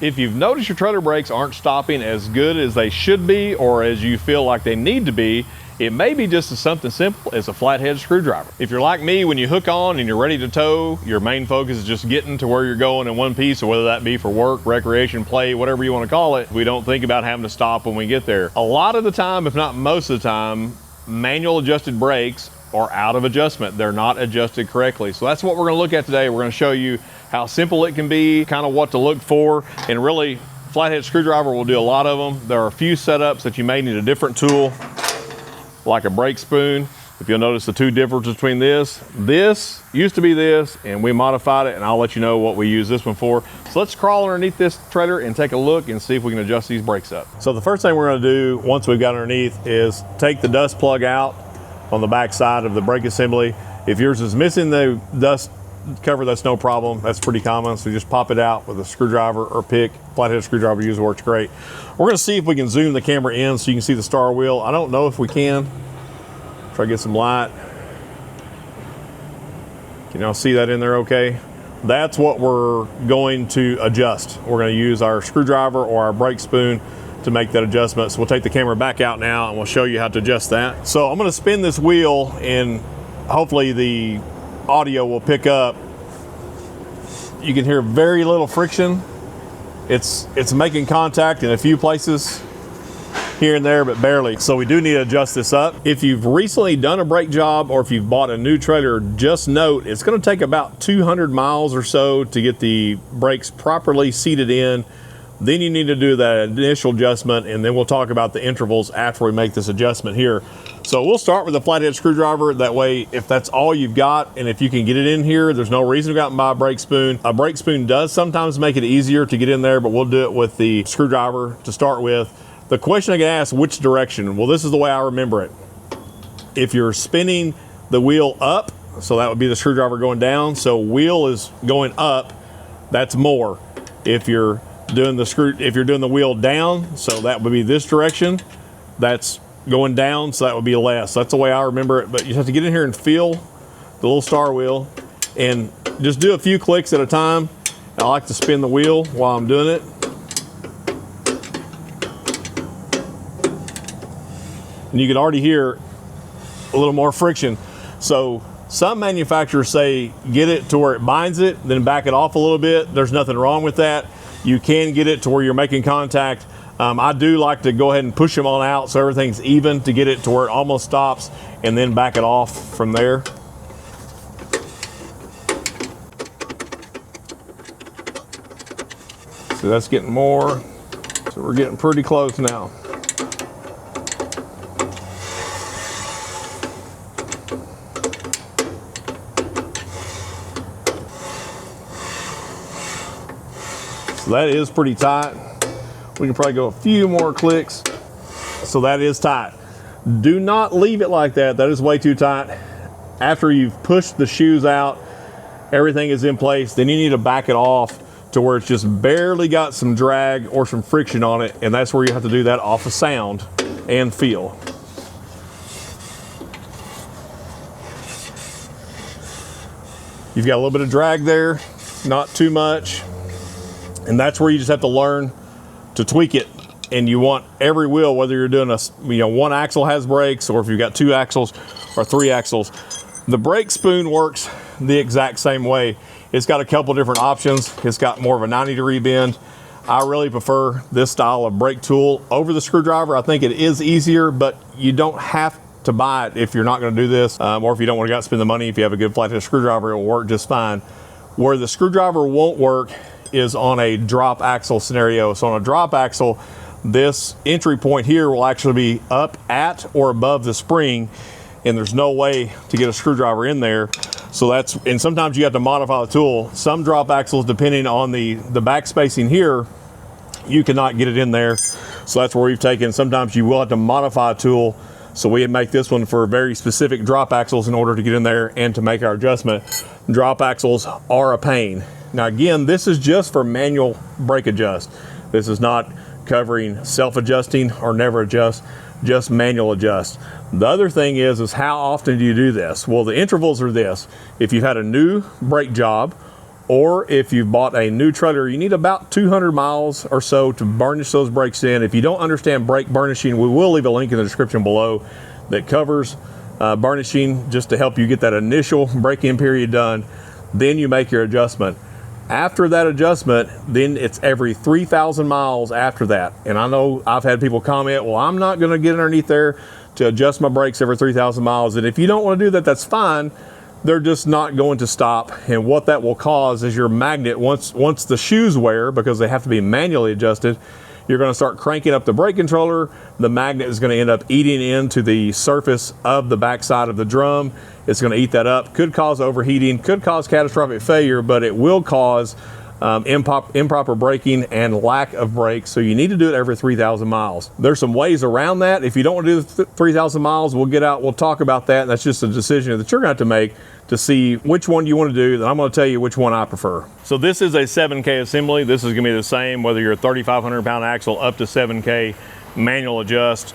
If you've noticed your trailer brakes aren't stopping as good as they should be or as you feel like they need to be, it may be just something simple as a flathead screwdriver. If you're like me, when you hook on and you're ready to tow, your main focus is just getting to where you're going in one piece, or whether that be for work, recreation, play, whatever you want to call it, we don't think about having to stop when we get there. A lot of the time, if not most of the time, manual adjusted brakes are out of adjustment. They're not adjusted correctly. So that's what we're going to look at today. We're going to show you how simple it can be, kind of what to look for, and really, flathead screwdriver will do a lot of them. There are a few setups that you may need a different tool, like a brake spoon. If you'll notice the two differences between this used to be this, and we modified it, and I'll let you know what we use this one for. So let's crawl underneath this trailer and take a look and see if we can adjust these brakes up. So the first thing we're going to do once we've got underneath is take the dust plug out on the back side of the brake assembly. If yours is missing the dust cover, that's no problem. That's pretty common. So just pop it out with a screwdriver or pick. Flathead screwdriver usually works great. We're going to see if we can zoom the camera in so you can see the star wheel. I don't know if we can. Try to get some light. Can y'all see that in there okay? That's what we're going to adjust. We're going to use our screwdriver or our brake spoon to make that adjustment. So we'll take the camera back out now and we'll show you how to adjust that. So I'm going to spin this wheel and hopefully the audio will pick up. You can hear very little friction. It's making contact in a few places here and there, but barely. So we do need to adjust this up. If you've recently done a brake job or if you've bought a new trailer, just note it's going to take about 200 miles or so to get the brakes properly seated in. Then you need to do that initial adjustment, and then we'll talk about the intervals after we make this adjustment here. So we'll start with a flathead screwdriver. That way, if that's all you've got, and if you can get it in here, there's no reason to go out and buy a brake spoon. A brake spoon does sometimes make it easier to get in there, but we'll do it with the screwdriver to start with. The question I get asked, which direction? Well, this is the way I remember it. If you're spinning the wheel up, so that would be the screwdriver going down, so wheel is going up, that's more. If you're doing the wheel down, so that would be this direction, that's going down, so that would be less. That's the way I remember it, but you have to get in here and feel the little star wheel and just do a few clicks at a time. I like to spin the wheel while I'm doing it. And you can already hear a little more friction. So some manufacturers say get it to where it binds it, then back it off a little bit. There's nothing wrong with that. You can get it to where you're making contact. I do like to go ahead and push them on out so everything's even to get it to where it almost stops, and then back it off from there. So that's getting more. So we're getting pretty close now. So that is pretty tight. We can probably go a few more clicks. So that is tight. Do not leave it like that. That is way too tight. After you've pushed the shoes out, everything is in place, then you need to back it off to where it's just barely got some drag or some friction on it, and that's where you have to do that off of sound and feel. You've got a little bit of drag there, not too much. And that's where you just have to learn to tweak it. And you want every wheel, whether you're doing one axle has brakes, or if you've got two axles or three axles, the brake spoon works the exact same way. It's got a couple different options. It's got more of a 90-degree bend. I really prefer this style of brake tool over the screwdriver. I think it is easier, but you don't have to buy it if you're not going to do this, or if you don't want to go out and spend the money. If you have a good flathead screwdriver, it will work just fine. Where the screwdriver won't work is on a drop axle scenario. So on a drop axle, this entry point here will actually be up at or above the spring, and there's no way to get a screwdriver in there. So and sometimes you have to modify the tool. Some drop axles, depending on the back spacing here, you cannot get it in there. So that's where we've taken, sometimes you will have to modify a tool. So we make this one for very specific drop axles in order to get in there and to make our adjustment. Drop axles are a pain. Now again, this is just for manual brake adjust. This is not covering self-adjusting or never adjust, just manual adjust. The other thing is how often do you do this? Well, the intervals are this. If you've had a new brake job, Or if you've bought a new trailer, you need about 200 miles or so to burnish those brakes in. If you don't understand brake burnishing, we will leave a link in the description below that covers burnishing, just to help you get that initial break-in period done. Then you make your adjustment. After that adjustment, then it's every 3,000 miles after that. And I know I've had people comment, well, I'm not gonna get underneath there to adjust my brakes every 3,000 miles. And if you don't wanna do that, that's fine. They're just not going to stop. And what that will cause is your magnet, once the shoes wear, because they have to be manually adjusted, you're gonna start cranking up the brake controller. The magnet is gonna end up eating into the surface of the backside of the drum. It's gonna eat that up. Could cause overheating, could cause catastrophic failure, but it will cause improper braking and lack of brakes. So you need to do it every 3,000 miles. There's some ways around that. If you don't want to do the 3,000 miles, we'll talk about that. That's just a decision that you're going to have to make to see which one you want to do. Then I'm going to tell you which one I prefer. So this is a 7K assembly. This is going to be the same whether you're a 3,500 pound axle up to 7K manual adjust.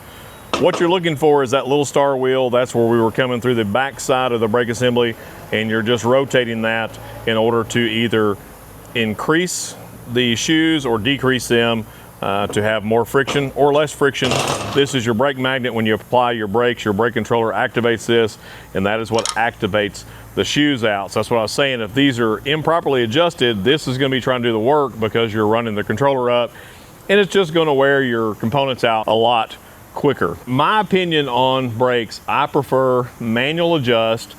What you're looking for is that little star wheel. That's where we were coming through the back side of the brake assembly, and you're just rotating that in order to either increase the shoes or decrease them to have more friction or less friction. This is your brake magnet. When you apply your brakes, your brake controller activates this, and that is what activates the shoes out. So that's what I was saying. If these are improperly adjusted, this is going to be trying to do the work because you're running the controller up, and it's just going to wear your components out a lot quicker. My opinion on brakes, I prefer manual adjust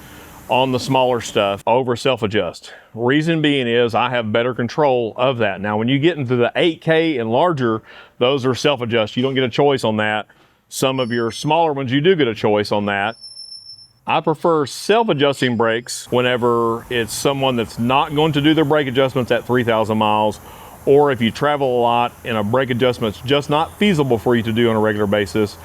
on the smaller stuff over self-adjust. Reason being is I have better control of that. Now, when you get into the 8K and larger, those are self-adjust. You don't get a choice on that. Some of your smaller ones, you do get a choice on that. I prefer self-adjusting brakes whenever it's someone that's not going to do their brake adjustments at 3,000 miles, or if you travel a lot and a brake adjustment's just not feasible for you to do on a regular basis,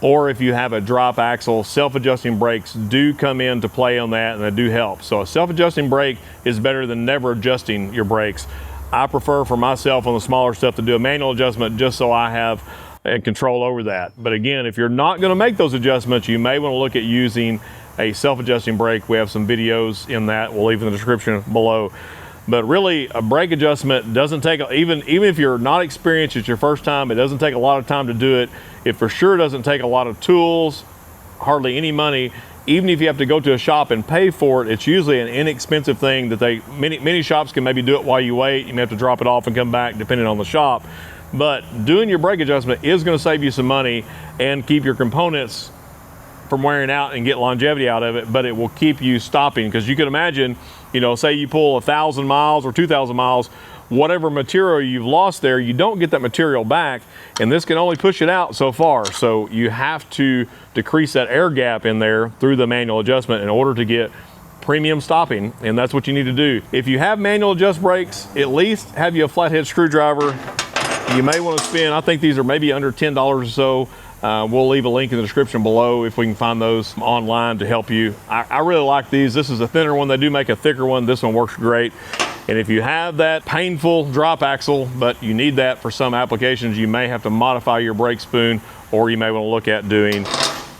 or if you have a drop axle, self-adjusting brakes do come into play on that, and they do help. So a self-adjusting brake is better than never adjusting your brakes. I prefer for myself on the smaller stuff to do a manual adjustment just so I have control over that. But again, if you're not gonna make those adjustments, you may wanna look at using a self-adjusting brake. We have some videos in that, we'll leave in the description below. But really, a brake adjustment doesn't take, even if you're not experienced, it's your first time, it doesn't take a lot of time to do it. It for sure doesn't take a lot of tools, hardly any money. Even if you have to go to a shop and pay for it, it's usually an inexpensive thing that many shops can maybe do it while you wait. You may have to drop it off and come back depending on the shop. But doing your brake adjustment is gonna save you some money and keep your components from wearing out and get longevity out of it, but it will keep you stopping. Because you can imagine, you know, say you pull 1,000 miles or 2,000 miles, whatever material you've lost there, you don't get that material back, and this can only push it out so far. So you have to decrease that air gap in there through the manual adjustment in order to get premium stopping, and that's what you need to do. If you have manual adjust brakes, at least have you a flathead screwdriver. You may want to spend, I think these are maybe under $10 or so. We'll leave a link in the description below if we can find those online to help you. I really like these. This is a thinner one. They do make a thicker one. This one works great. And if you have that painful drop axle, but you need that for some applications, you may have to modify your brake spoon, or you may want to look at doing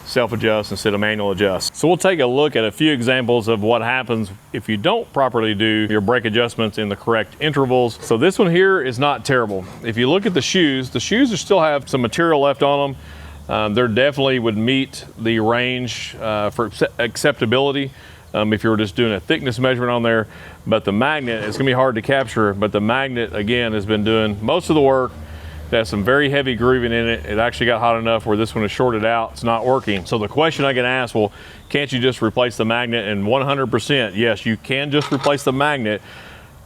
self-adjust instead of manual adjust. So we'll take a look at a few examples of what happens if you don't properly do your brake adjustments in the correct intervals. So this one here is not terrible. If you look at the shoes still have some material left on them. There definitely would meet the range for acceptability if you were just doing a thickness measurement on there. But the magnet, it's gonna be hard to capture, but the magnet, again, has been doing most of the work. It has some very heavy grooving in it. It actually got hot enough where this one is shorted out. It's not working. So the question I get asked, well, can't you just replace the magnet? And 100%, yes, you can just replace the magnet.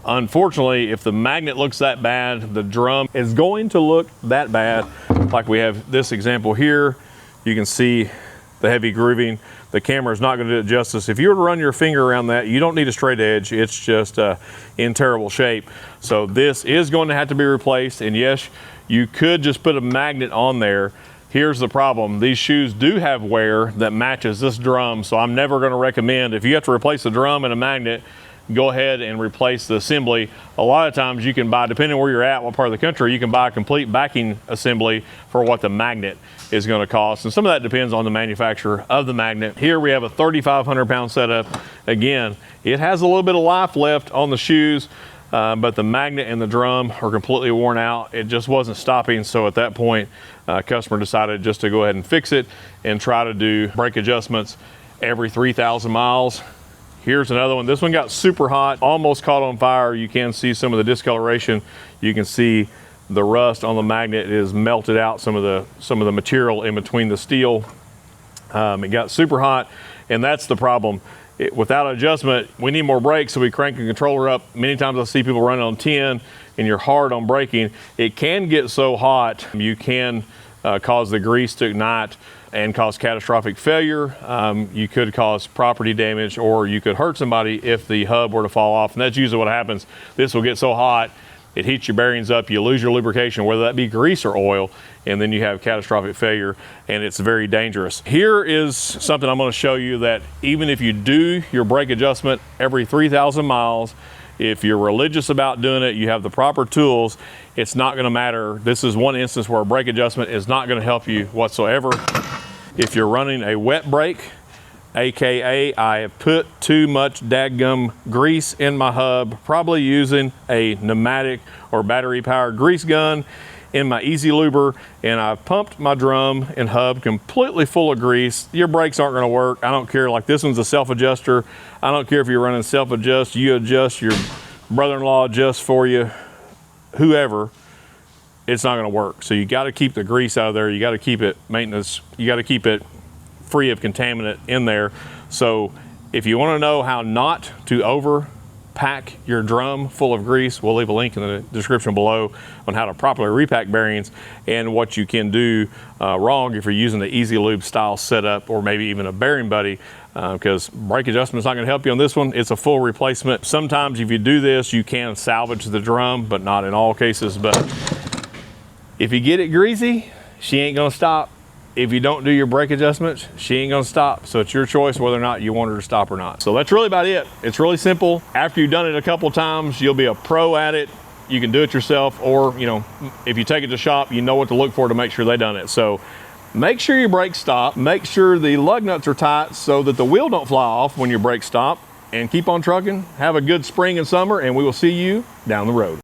Unfortunately, if the magnet looks that bad, the drum is going to look that bad. Like we have this example here, you can see the heavy grooving. The camera is not going to do it justice. If you were to run your finger around that, you don't need a straight edge. It's just in terrible shape. So this is going to have to be replaced. And yes, you could just put a magnet on there. Here's the problem. These shoes do have wear that matches this drum. So I'm never going to recommend, if you have to replace the drum and a magnet, go ahead and replace the assembly. A lot of times you can buy, depending where you're at, what part of the country, you can buy a complete backing assembly for what the magnet is going to cost. And some of that depends on the manufacturer of the magnet. Here we have a 3,500 pound setup. Again, it has a little bit of life left on the shoes, but the magnet and the drum are completely worn out. It just wasn't stopping. So at that point, customer decided just to go ahead and fix it and try to do brake adjustments every 3,000 miles. Here's another one. This one got super hot, almost caught on fire. You can see some of the discoloration. You can see the rust on the magnet is melted out some of the material in between the steel. It got super hot, and that's the problem. Without adjustment, we need more brakes, so we crank the controller up. Many times I see people running on 10 and you're hard on braking. It can get so hot, you can cause the grease to ignite and cause catastrophic failure. You could cause property damage, or you could hurt somebody if the hub were to fall off, and that's usually what happens. This will get so hot, it heats your bearings up, you lose your lubrication, whether that be grease or oil, and then you have catastrophic failure, and it's very dangerous. Here is something I'm going to show you that even if you do your brake adjustment every 3,000 miles, if you're religious about doing it, you have the proper tools, it's not going to matter. This is one instance where a brake adjustment is not going to help you whatsoever. If you're running a wet brake, AKA I have put too much dadgum grease in my hub, probably using a pneumatic or battery powered grease gun in my Easy Luber, and I've pumped my drum and hub completely full of grease. Your brakes aren't going to work. I don't care. Like, this one's a self adjuster. I don't care if you're running self adjust, you adjust, your brother-in-law adjusts for you, whoever, it's not going to work. So you got to keep the grease out of there. You got to keep it maintenance. You got to keep it free of contaminant in there. So if you want to know how not to overpack your drum full of grease, we'll leave a link in the description below on how to properly repack bearings and what you can do wrong if you're using the Easy Lube style setup, or maybe even a bearing buddy, because brake adjustment is not going to help you on this one. It's a full replacement. Sometimes if you do this, you can salvage the drum, but not in all cases. But if you get it greasy, she ain't going to stop. If you don't do your brake adjustments, she ain't gonna stop. So it's your choice whether or not you want her to stop or not. So that's really about it. It's really simple. After you've done it a couple times, you'll be a pro at it. You can do it yourself, or, you know, if you take it to shop, you know what to look for to make sure they done it. So make sure your brakes stop. Make sure the lug nuts are tight so that the wheel don't fly off when your brakes stop, and keep on trucking. Have a good spring and summer, and we will see you down the road.